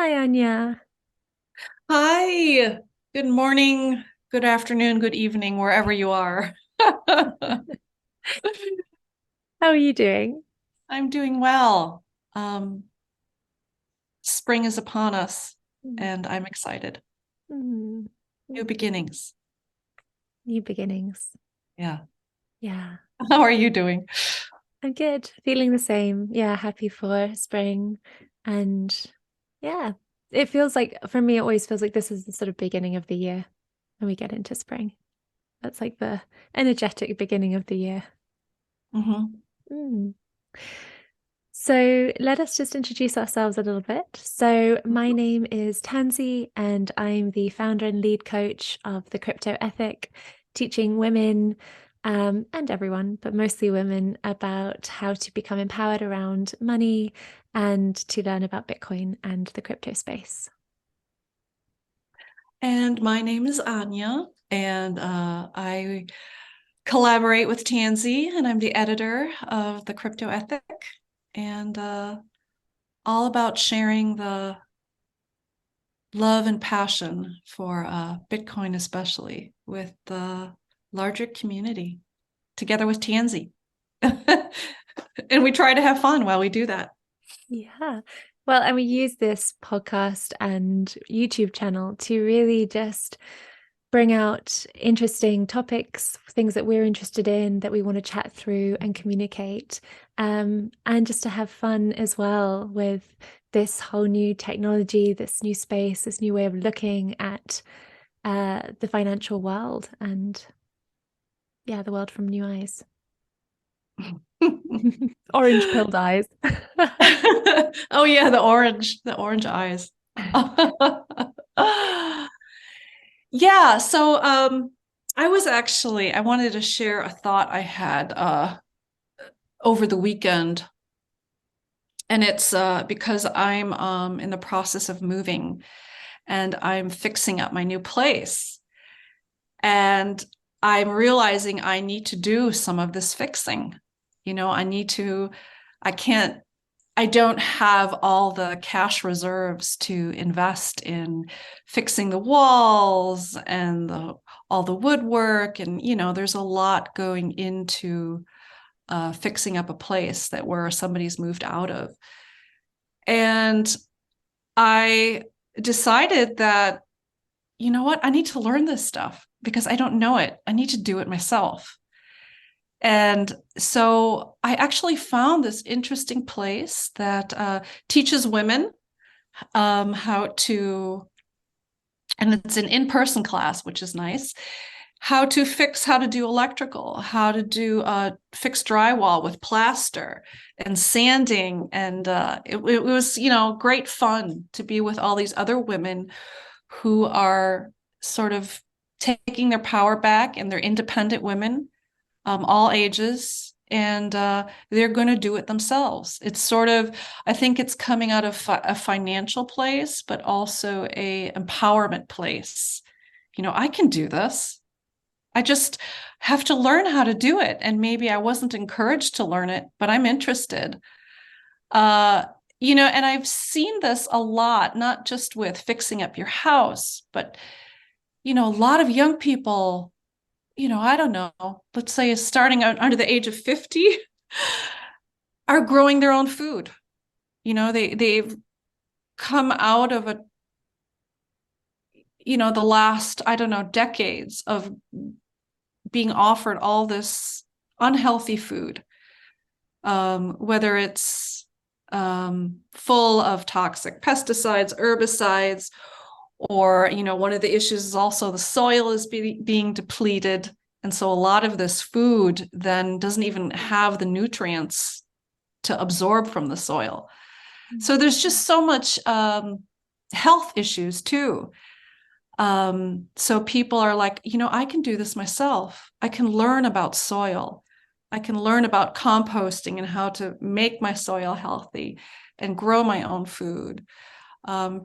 Hi, Anja. Hi, good morning, good afternoon, good evening, wherever you are. How are you doing? I'm doing well. Um, Spring is upon us, Mm. and I'm excited. Mm. New beginnings. New beginnings. Yeah. Yeah, How are you doing? I'm good. Feeling the same. Yeah, happy for spring. And yeah, it feels like, for me, it always feels like this is the sort of beginning of the year when we get into spring. That's like the energetic beginning of the year. Hmm. Mm. So let us just introduce ourselves a little bit. So my name is Tansy, and I'm the founder and lead coach of the Crypto Ethic, teaching women and everyone, but mostly women, about how to become empowered around money and to learn about Bitcoin and the crypto space. And my name is Anja, and I collaborate with Tansy, and I'm the editor of the Crypto Ethic, and all about sharing the love and passion for Bitcoin, especially with the larger community, together with Tansy. And we try to have fun while we do that. Yeah. Well, and we use this podcast and YouTube channel to really just bring out interesting topics, things that we're interested in, that we want to chat through and communicate, and just to have fun as well with this whole new technology, this new space, this new way of looking at the financial world and, yeah, the world from new eyes. Orange pilled eyes. Oh yeah, the orange eyes. Yeah, so I wanted to share a thought I had over the weekend. And it's because I'm in the process of moving and I'm fixing up my new place. And I'm realizing I need to do some of this fixing. I can't, I don't have all the cash reserves to invest in fixing the walls and all the woodwork. And, there's a lot going into fixing up a place where somebody's moved out of. And I decided that, you know what, I need to learn this stuff because I don't know it. I need to do it myself. And so I actually found this interesting place that teaches women how to, and it's an in-person class, which is nice, how to do electrical, how to do fix drywall with plaster and sanding. And it was, great fun to be with all these other women who are sort of taking their power back, and they're independent women, all ages, and they're going to do it themselves. It's sort of, I think it's coming out of a financial place, but also a empowerment place. I can do this. I just have to learn how to do it. And maybe I wasn't encouraged to learn it, but I'm interested. Uh, and I've seen this a lot, not just with fixing up your house, but, a lot of young people, I don't know, let's say starting out under the age of 50, are growing their own food. They've come out of the last, I don't know, decades of being offered all this unhealthy food, whether it's full of toxic pesticides, herbicides, or, one of the issues is also the soil is being depleted. And so a lot of this food then doesn't even have the nutrients to absorb from the soil. So there's just so much health issues too. So people are like, I can do this myself. I can learn about soil. I can learn about composting and how to make my soil healthy and grow my own food.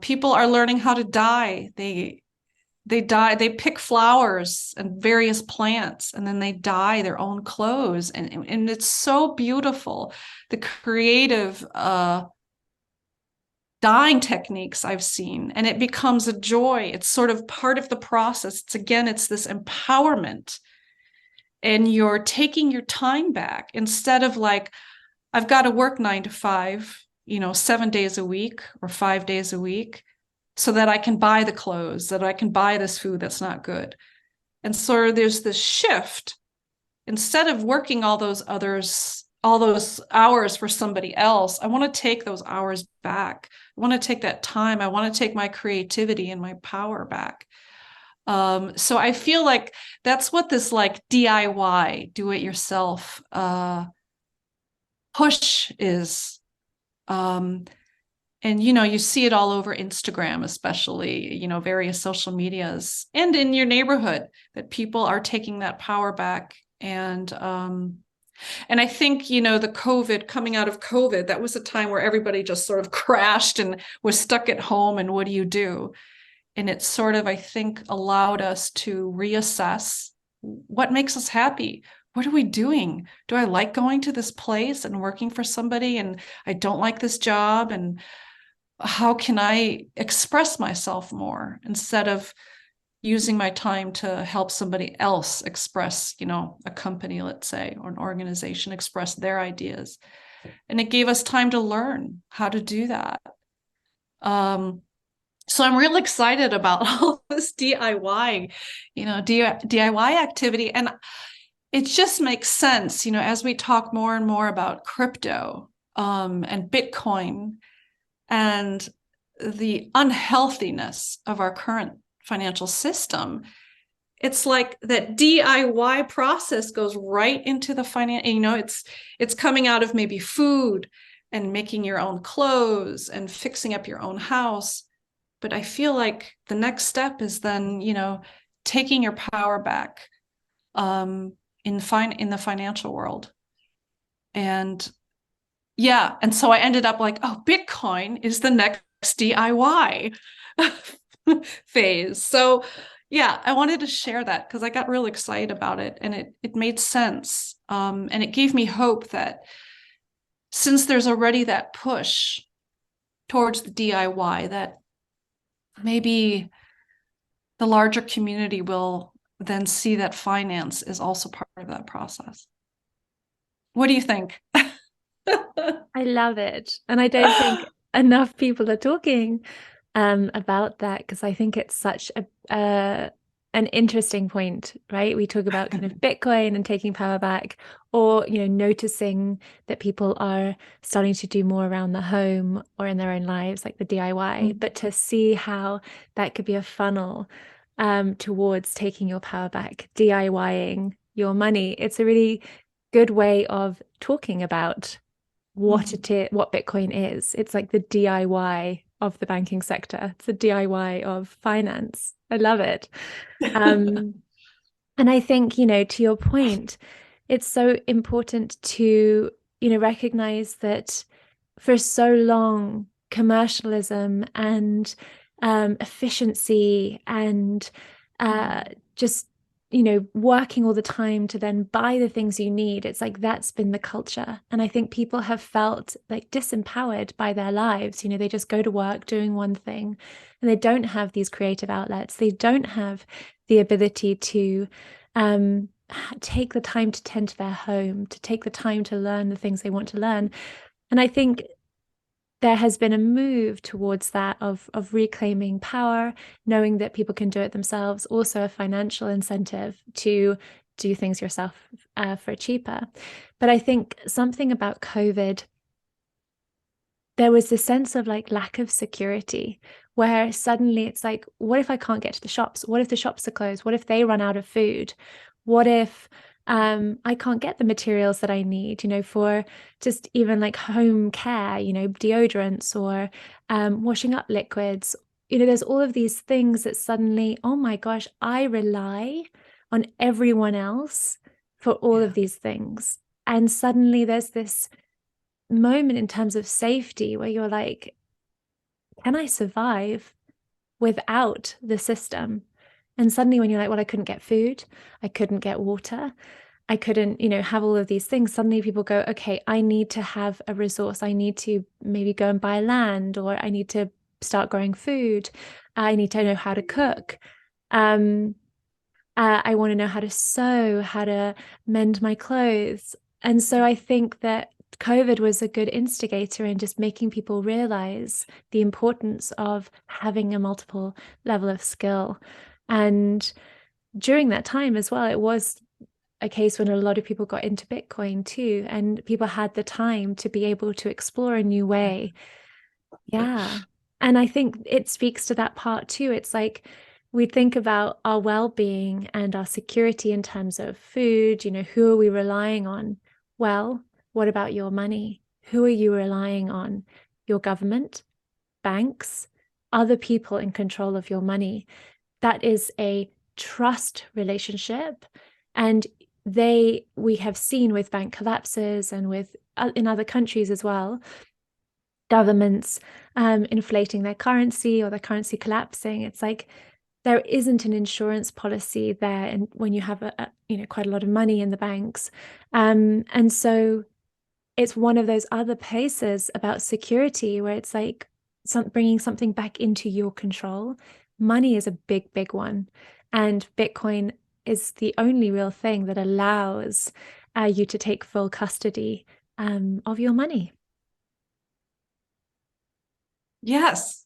People are learning how to dye. They pick flowers and various plants, and then they dye their own clothes. And it's so beautiful. The creative dyeing techniques I've seen, and it becomes a joy. It's sort of part of the process. It's this empowerment, and you're taking your time back instead of like, I've got to work 9 to 5, 7 days a week or 5 days a week so that I can buy the clothes, that I can buy this food that's not good. And so there's this shift. Instead of working all those hours for somebody else, I want to take those hours back. I want to take that time. I want to take my creativity and my power back. So I feel like that's what this like DIY, do it yourself, push is. And you see it all over Instagram, especially, various social medias, and in your neighborhood, that people are taking that power back. And I think, coming out of COVID, that was a time where everybody just sort of crashed and was stuck at home. And what do you do? And it sort of, I think, allowed us to reassess what makes us happy. What are we doing? Do I like going to this place and working for somebody, and I don't like this job? And how can I express myself more instead of using my time to help somebody else express, a company, let's say, or an organization express their ideas? And it gave us time to learn how to do that. So I'm real excited about all this DIY, DIY activity. And it just makes sense, as we talk more and more about crypto, and Bitcoin, and the unhealthiness of our current financial system. It's like that DIY process goes right into the finance. It's coming out of maybe food and making your own clothes and fixing up your own house. But I feel like the next step is then, taking your power back, in the financial world. And yeah, and so I ended up like, oh, Bitcoin is the next DIY phase. So yeah, I wanted to share that because I got real excited about it, and it made sense. And it gave me hope that since there's already that push towards the DIY, that maybe the larger community will then see that finance is also part of that process. What do you think? I love it. And I don't think enough people are talking about that, because I think it's such an interesting point, right? We talk about kind of Bitcoin and taking power back, or, noticing that people are starting to do more around the home or in their own lives, like the DIY, but to see how that could be a funnel towards taking your power back, DIYing your money. It's a really good way of talking about what Bitcoin is. It's like the DIY of the banking sector. It's the DIY of finance. I love it. And I think, to your point, it's so important to, recognize that for so long, commercialism and efficiency and just working all the time to then buy the things you need. It's like that's been the culture. And I think people have felt like disempowered by their lives. They just go to work doing one thing, and they don't have these creative outlets. They don't have the ability to take the time to tend to their home, to take the time to learn the things they want to learn. And I think there has been a move towards that of reclaiming power, knowing that people can do it themselves, also a financial incentive to do things yourself for cheaper. But I think something about COVID, there was this sense of like lack of security, where suddenly it's like, what if I can't get to the shops? What if the shops are closed? What if they run out of food? What if I can't get the materials that I need, for just even like home care, deodorants or washing up liquids. There's all of these things that suddenly, oh my gosh, I rely on everyone else for all of these things. And suddenly there's this moment in terms of safety where you're like, can I survive without the system? And suddenly when you're like, well, I couldn't get food, I couldn't get water, I couldn't, have all of these things. Suddenly people go, okay, I need to have a resource. I need to maybe go and buy land, or I need to start growing food. I need to know how to cook. Um, I want to know how to sew, how to mend my clothes. And so I think that COVID was a good instigator in just making people realize the importance of having a multiple level of skill. And during that time as well, it was a case when a lot of people got into Bitcoin too, and people had the time to be able to explore a new way. Yeah. And I think it speaks to that part too. It's like we think about our well-being and our security in terms of food, who are we relying on? Well, what about your money? Who are you relying on? Your government, banks, other people in control of your money. That is a trust relationship. And we have seen with bank collapses and with in other countries as well, governments inflating their currency or their currency collapsing. It's like there isn't an insurance policy there, and when you have quite a lot of money in the banks, and so it's one of those other places about security where it's like bringing something back into your control. Money is a big, big one, and Bitcoin is the only real thing that allows you to take full custody of your money. Yes.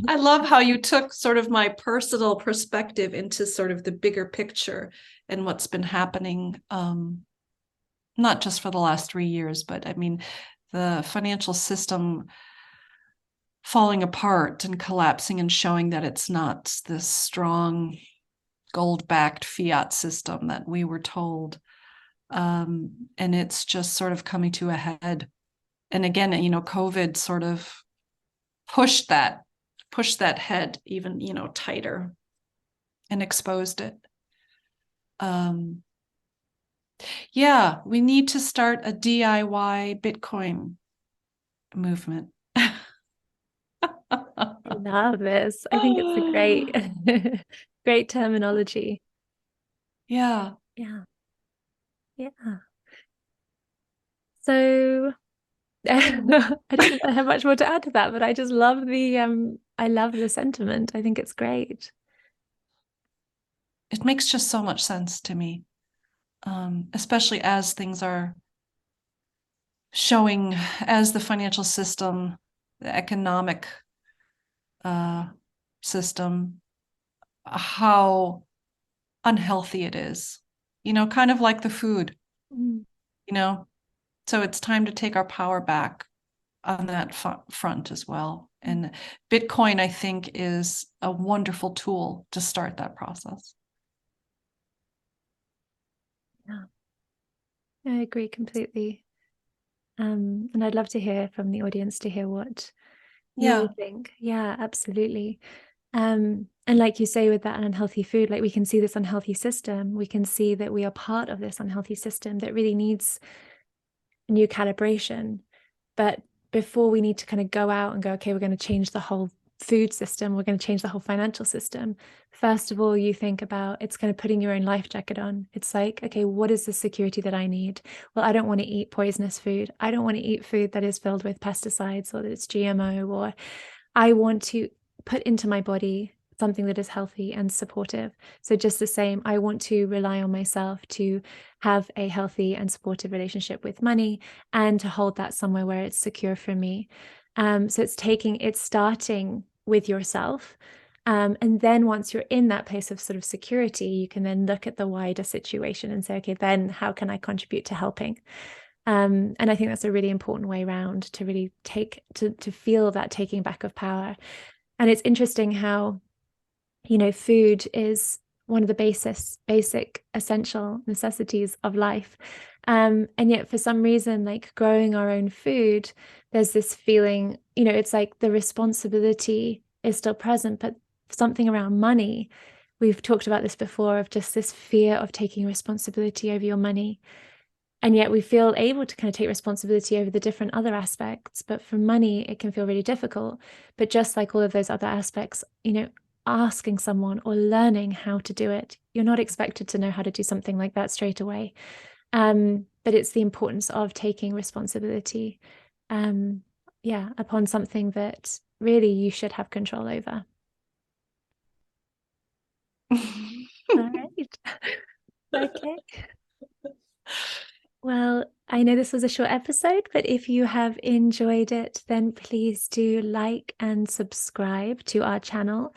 I love how you took sort of my personal perspective into sort of the bigger picture and what's been happening, not just for the last 3 years, but I mean, the financial system falling apart and collapsing and showing that it's not this strong gold-backed fiat system that we were told. And it's just sort of coming to a head. And again, COVID sort of pushed that head even, tighter and exposed it. Yeah, we need to start a DIY Bitcoin movement. I love this. I think it's a great, great terminology. Yeah. Yeah. Yeah. So I don't know if I have much more to add to that, but I just love I love the sentiment. I think it's great. It makes just so much sense to me, especially as things are showing, as the financial system, the economic system, how unhealthy it is, kind of like the food, Mm. So it's time to take our power back on that front as well. And Bitcoin, I think, is a wonderful tool to start that process. Yeah, I agree completely. And I'd love to hear from the audience to hear what you all Yeah. think. Yeah, absolutely. And like you say, with that unhealthy food, like we can see this unhealthy system. We can see that we are part of this unhealthy system that really needs new calibration. But before we need to kind of go out and go, okay, we're going to change the whole food system, we're going to change the whole financial system. First of all, you think about it's kind of putting your own life jacket on. It's like, okay, what is the security that I need? Well, I don't want to eat poisonous food. I don't want to eat food that is filled with pesticides or that it's GMO, or I want to put into my body something that is healthy and supportive. So just the same, I want to rely on myself to have a healthy and supportive relationship with money and to hold that somewhere where it's secure for me. So it's starting with yourself. And then once you're in that place of sort of security, you can then look at the wider situation and say, okay, then how can I contribute to helping? And I think that's a really important way around to really to feel that taking back of power. And it's interesting how, food is one of the basic essential necessities of life. And yet for some reason, like growing our own food, there's this feeling, it's like the responsibility is still present, but something around money, we've talked about this before, of just this fear of taking responsibility over your money. And yet we feel able to kind of take responsibility over the different other aspects. But for money, it can feel really difficult. But just like all of those other aspects, asking someone or learning how to do it. You're not expected to know how to do something like that straight away. But it's the importance of taking responsibility, upon something that really you should have control over. All right. Okay. Well, I know this was a short episode, but if you have enjoyed it, then please do like and subscribe to our channel.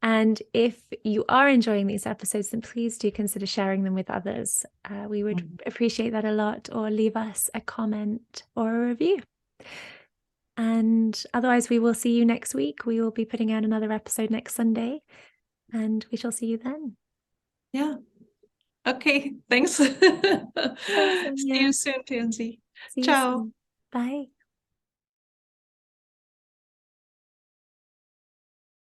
And if you are enjoying these episodes, then please do consider sharing them with others. We would appreciate that a lot, or leave us a comment or a review. And otherwise, we will see you next week. We will be putting out another episode next Sunday, and we shall see you then. Yeah. Okay. Thanks. Thanks, See Anja. you soon, Tansy. See you Ciao. soon. Bye.